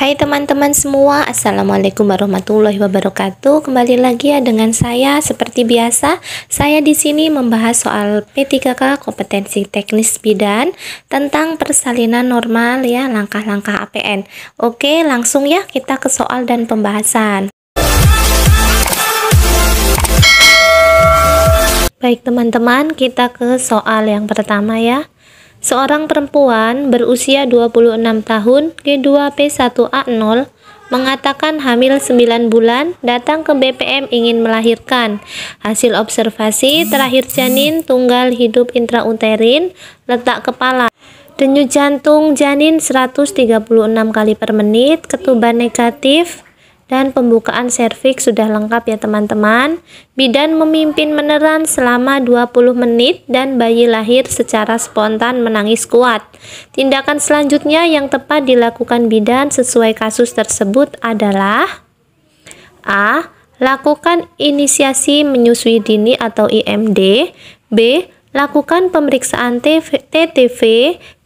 Hai teman-teman semua, Assalamualaikum warahmatullahi wabarakatuh. Kembali lagi ya dengan saya. Seperti biasa, saya di sini membahas soal P3K kompetensi teknis bidan tentang persalinan normal ya, langkah-langkah APN. Oke, langsung ya kita ke soal dan pembahasan. Baik teman-teman, kita ke soal yang pertama ya. Seorang perempuan berusia 26 tahun, G2P1A0, mengatakan hamil 9 bulan, datang ke BPM ingin melahirkan. Hasil observasi terakhir janin tunggal hidup intrauterin, letak kepala. Denyut jantung janin 136 kali per menit, ketuban negatif, dan pembukaan serviks sudah lengkap ya teman-teman. Bidan memimpin meneran selama 20 menit dan bayi lahir secara spontan menangis kuat. Tindakan selanjutnya yang tepat dilakukan bidan sesuai kasus tersebut adalah A. Lakukan inisiasi menyusui dini atau IMD. B. Lakukan pemeriksaan TTV.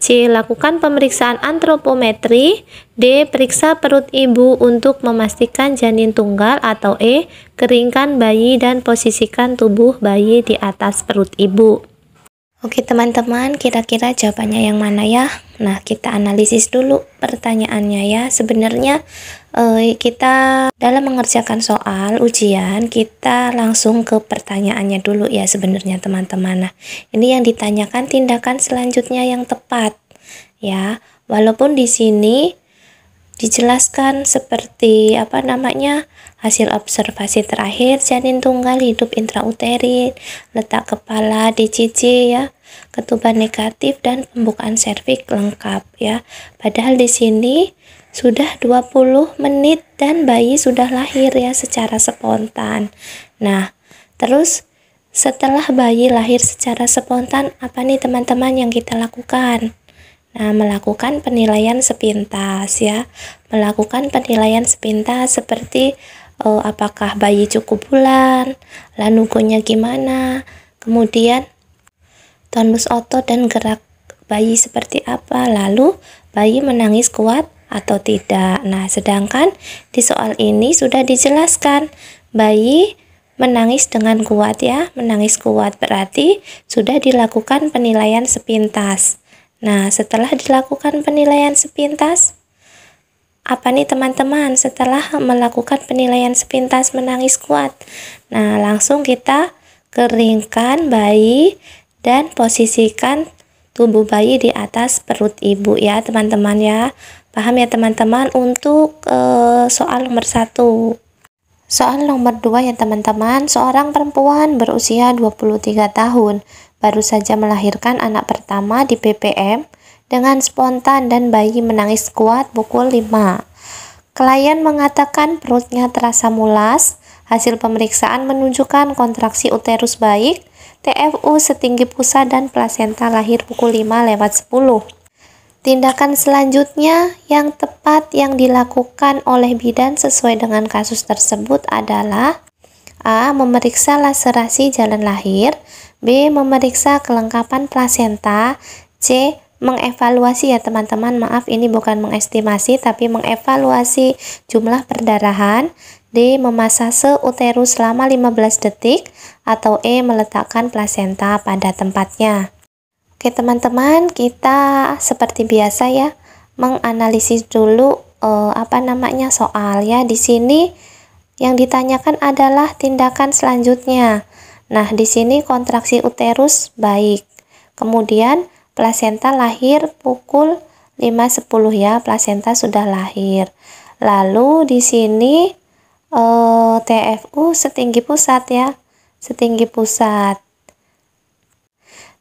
C. Lakukan pemeriksaan antropometri. D. Periksa perut ibu untuk memastikan janin tunggal. Atau E. Keringkan bayi dan posisikan tubuh bayi di atas perut ibu. Oke teman-teman, kira-kira jawabannya yang mana ya? Nah, kita analisis dulu pertanyaannya ya. Sebenarnya kita dalam mengerjakan soal ujian, kita langsung ke pertanyaannya dulu ya sebenarnya teman-teman. Nah, ini yang ditanyakan tindakan selanjutnya yang tepat ya. Walaupun di sini dijelaskan seperti hasil observasi terakhir janin tunggal hidup intrauterin, letak kepala di CC ya, ketuban negatif dan pembukaan serviks lengkap ya. Padahal di sini sudah 20 menit dan bayi sudah lahir ya secara spontan. Nah, terus setelah bayi lahir secara spontan, apa nih teman-teman yang kita lakukan? Nah, melakukan penilaian sepintas ya. Melakukan penilaian sepintas seperti apakah bayi cukup bulan, lanugonya gimana, kemudian tonus otot dan gerak bayi seperti apa, lalu bayi menangis kuat atau tidak. Nah, sedangkan di soal ini sudah dijelaskan bayi menangis dengan kuat ya, menangis kuat berarti sudah dilakukan penilaian sepintas. Nah, setelah dilakukan penilaian sepintas, apa nih teman-teman setelah melakukan penilaian sepintas menangis kuat? Nah, langsung kita keringkan bayi dan posisikan tubuh bayi di atas perut ibu ya teman-teman ya. Paham ya teman-teman untuk soal nomor 1. Soal nomor 2 ya teman-teman, seorang perempuan berusia 23 tahun baru saja melahirkan anak pertama di BPM dengan spontan dan bayi menangis kuat pukul 5. Klien mengatakan perutnya terasa mulas, hasil pemeriksaan menunjukkan kontraksi uterus baik, TFU setinggi pusat dan plasenta lahir pukul 5:10. Tindakan selanjutnya yang tepat yang dilakukan oleh bidan sesuai dengan kasus tersebut adalah A. Memeriksa laserasi jalan lahir. B. Memeriksa kelengkapan plasenta. C. Mengevaluasi ya teman-teman, maaf ini bukan mengestimasi tapi mengevaluasi jumlah perdarahan. D. Memasase uterus selama 15 detik. Atau E. Meletakkan plasenta pada tempatnya. Oke teman-teman, kita seperti biasa ya menganalisis dulu soal ya. Di sini yang ditanyakan adalah tindakan selanjutnya. Nah, di sini kontraksi uterus baik. Kemudian plasenta lahir pukul 5:10 ya, plasenta sudah lahir. Lalu di sini TFU setinggi pusat ya, setinggi pusat.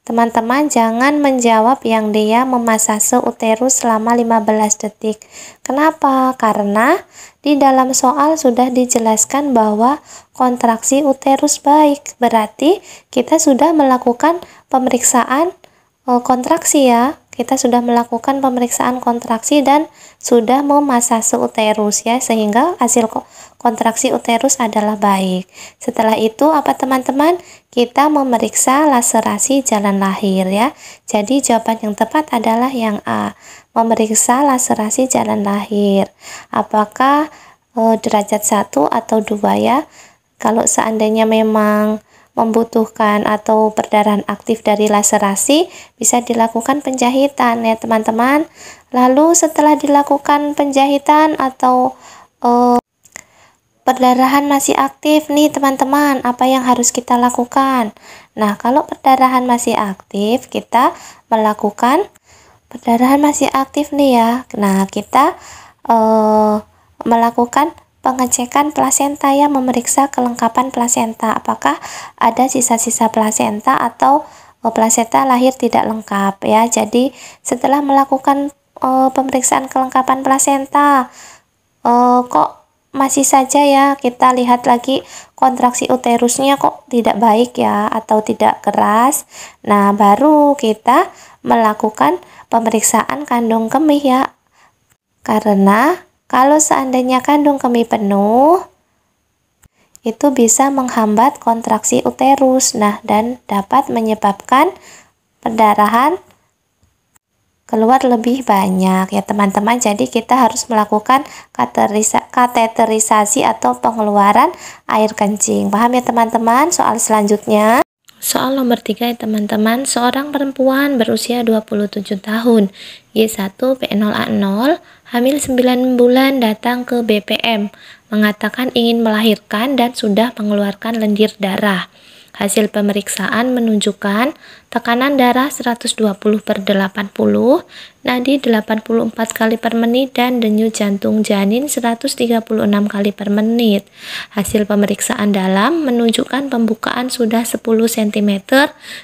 Teman-teman jangan menjawab yang dia memasase uterus selama 15 detik. Kenapa? Karena di dalam soal sudah dijelaskan bahwa kontraksi uterus baik. Berarti kita sudah melakukan pemeriksaan kontraksi ya. kita sudah melakukan pemeriksaan kontraksi dan sudah memasase uterus ya, sehingga hasil kontraksi uterus adalah baik. Setelah itu apa teman-teman? Kita memeriksa laserasi jalan lahir ya. Jadi jawaban yang tepat adalah yang A, memeriksa laserasi jalan lahir. Apakah derajat 1 atau 2 ya? Kalau seandainya memang membutuhkan atau perdarahan aktif dari laserasi, bisa dilakukan penjahitan ya teman-teman. Lalu setelah dilakukan penjahitan atau perdarahan masih aktif nih teman-teman, apa yang harus kita lakukan? Nah, kalau perdarahan masih aktif, kita melakukan perdarahan masih aktif nih ya. Nah, kita melakukan pengecekan plasenta ya, memeriksa kelengkapan plasenta, apakah ada sisa-sisa plasenta atau plasenta lahir tidak lengkap ya. Jadi setelah melakukan pemeriksaan kelengkapan plasenta, kok masih saja ya, kita lihat lagi kontraksi uterusnya kok tidak baik ya, atau tidak keras. Nah, baru kita melakukan pemeriksaan kandung kemih ya, karena kalau seandainya kandung kemih penuh, itu bisa menghambat kontraksi uterus. Nah, dan dapat menyebabkan perdarahan keluar lebih banyak ya teman-teman. Jadi kita harus melakukan kateterisasi atau pengeluaran air kencing. Paham ya teman-teman? Soal selanjutnya. Soal nomor 3 ya teman-teman, seorang perempuan berusia 27 tahun, Y1P0A0, hamil 9 bulan datang ke BPM, mengatakan ingin melahirkan dan sudah mengeluarkan lendir darah. Hasil pemeriksaan menunjukkan tekanan darah 120/80, nadi 84 kali per menit, dan denyut jantung janin 136 kali per menit. Hasil pemeriksaan dalam menunjukkan pembukaan sudah 10 cm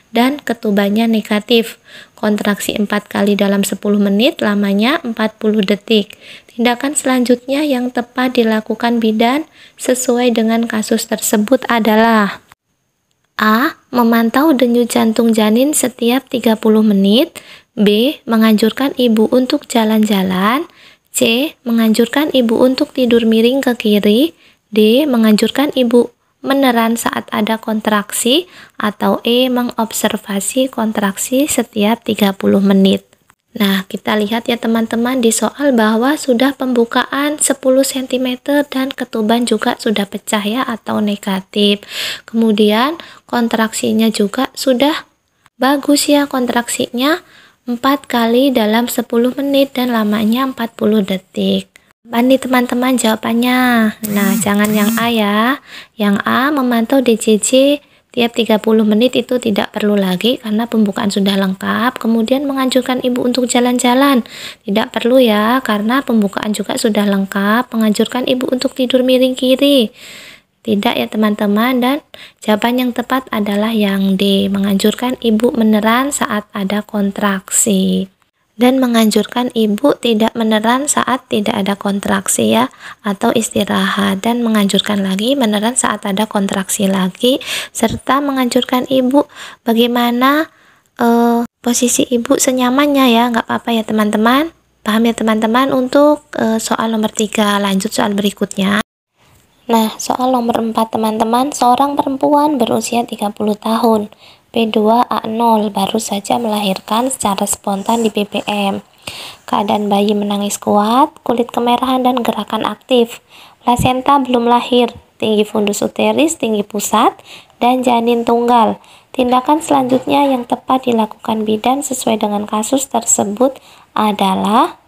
dan ketubannya negatif. Kontraksi 4 kali dalam 10 menit, lamanya 40 detik. Tindakan selanjutnya yang tepat dilakukan bidan sesuai dengan kasus tersebut adalah: A. Memantau denyut jantung janin setiap 30 menit. B. Menganjurkan ibu untuk jalan-jalan. C. Menganjurkan ibu untuk tidur miring ke kiri. D. Menganjurkan ibu meneran saat ada kontraksi. Atau E. Mengobservasi kontraksi setiap 30 menit. Nah, kita lihat ya teman-teman di soal bahwa sudah pembukaan 10 cm dan ketuban juga sudah pecah ya atau negatif. Kemudian kontraksinya juga sudah bagus ya, kontraksinya 4 kali dalam 10 menit dan lamanya 40 detik. Apa nih teman-teman jawabannya? Nah, jangan yang A ya. Yang A, memantau DJJ tiap 30 menit itu tidak perlu lagi karena pembukaan sudah lengkap. Kemudian menganjurkan ibu untuk jalan-jalan, tidak perlu ya karena pembukaan juga sudah lengkap. Menganjurkan ibu untuk tidur miring kiri, tidak ya teman-teman. Dan jawaban yang tepat adalah yang D, menganjurkan ibu meneran saat ada kontraksi. Dan menganjurkan ibu tidak meneran saat tidak ada kontraksi ya, atau istirahat. Dan menganjurkan lagi meneran saat ada kontraksi lagi, serta menganjurkan ibu bagaimana posisi ibu senyamannya ya, nggak apa-apa ya teman-teman. Paham ya teman-teman? Untuk soal nomor 3, lanjut soal berikutnya. Nah, soal nomor 4 teman-teman, seorang perempuan berusia 30 tahun, P2A0, baru saja melahirkan secara spontan di BPM. Keadaan bayi menangis kuat, kulit kemerahan dan gerakan aktif. Plasenta belum lahir, tinggi fundus uteris, tinggi pusat, dan janin tunggal. Tindakan selanjutnya yang tepat dilakukan bidan sesuai dengan kasus tersebut adalah,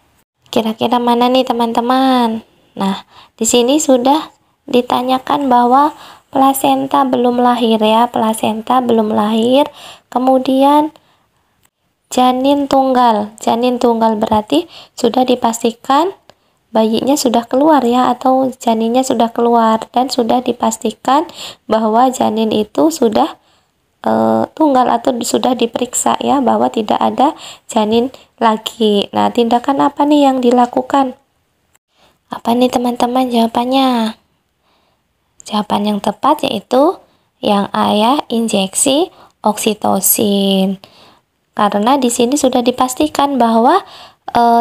kira-kira mana nih teman-teman? Nah, di sini sudah ditanyakan bahwa plasenta belum lahir ya, plasenta belum lahir. Kemudian janin tunggal berarti sudah dipastikan bayinya sudah keluar ya, atau janinnya sudah keluar, dan sudah dipastikan bahwa janin itu sudah tunggal atau sudah diperiksa ya bahwa tidak ada janin lagi. Nah, tindakan apa nih yang dilakukan? Apa nih teman-teman jawabannya? Jawaban yang tepat yaitu yang A ya, injeksi oksitosin. Karena di sini sudah dipastikan bahwa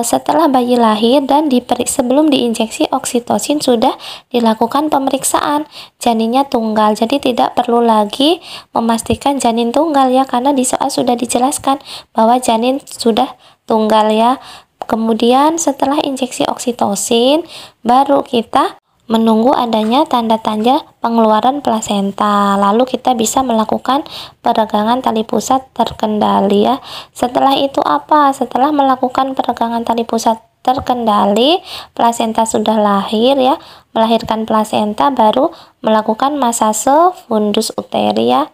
setelah bayi lahir dan sebelum diinjeksi oksitosin sudah dilakukan pemeriksaan janinnya tunggal. Jadi tidak perlu lagi memastikan janin tunggal ya, karena di soal sudah dijelaskan bahwa janin sudah tunggal ya. Kemudian setelah injeksi oksitosin baru kita menunggu adanya tanda-tanda pengeluaran plasenta. Lalu kita bisa melakukan peregangan tali pusat terkendali ya. Setelah itu apa? Setelah melakukan peregangan tali pusat terkendali, plasenta sudah lahir ya, melahirkan plasenta, baru melakukan masase fundus uteri ya.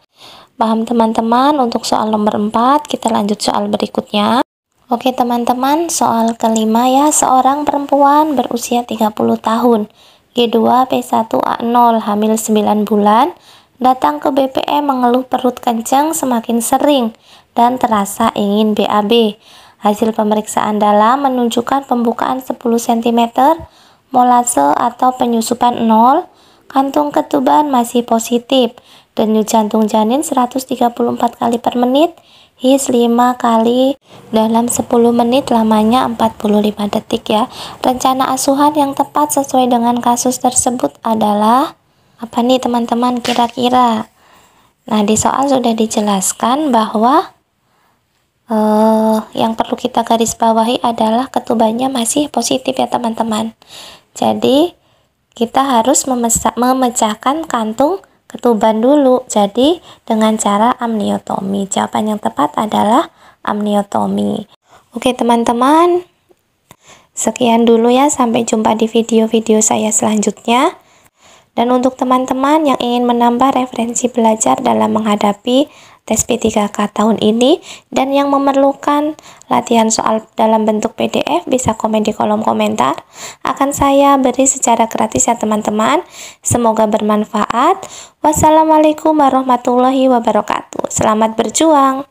Paham teman-teman? Untuk soal nomor 4, kita lanjut soal berikutnya. Oke teman-teman, soal kelima ya. Seorang perempuan berusia 30 tahun, G2P1A0, hamil 9 bulan, datang ke BPM mengeluh perut kencang semakin sering dan terasa ingin BAB. Hasil pemeriksaan dalam menunjukkan pembukaan 10 cm, molase atau penyusupan 0, kantung ketuban masih positif, denyut jantung janin 134 kali per menit, his 5 kali dalam 10 menit, lamanya 45 detik ya. Rencana asuhan yang tepat sesuai dengan kasus tersebut adalah apa nih teman-teman kira-kira? Nah, di soal sudah dijelaskan bahwa yang perlu kita garis bawahi adalah ketubannya masih positif ya teman-teman. Jadi kita harus memecahkan kantung ketuban dulu, jadi dengan cara amniotomi. Jawaban yang tepat adalah amniotomi. Oke teman-teman, sekian dulu ya, sampai jumpa di video-video saya selanjutnya. Dan untuk teman-teman yang ingin menambah referensi belajar dalam menghadapi tes P3K tahun ini dan yang memerlukan latihan soal dalam bentuk PDF, bisa komen di kolom komentar. Akan saya beri secara gratis ya teman-teman. Semoga bermanfaat. Wassalamualaikum warahmatullahi wabarakatuh. Selamat berjuang.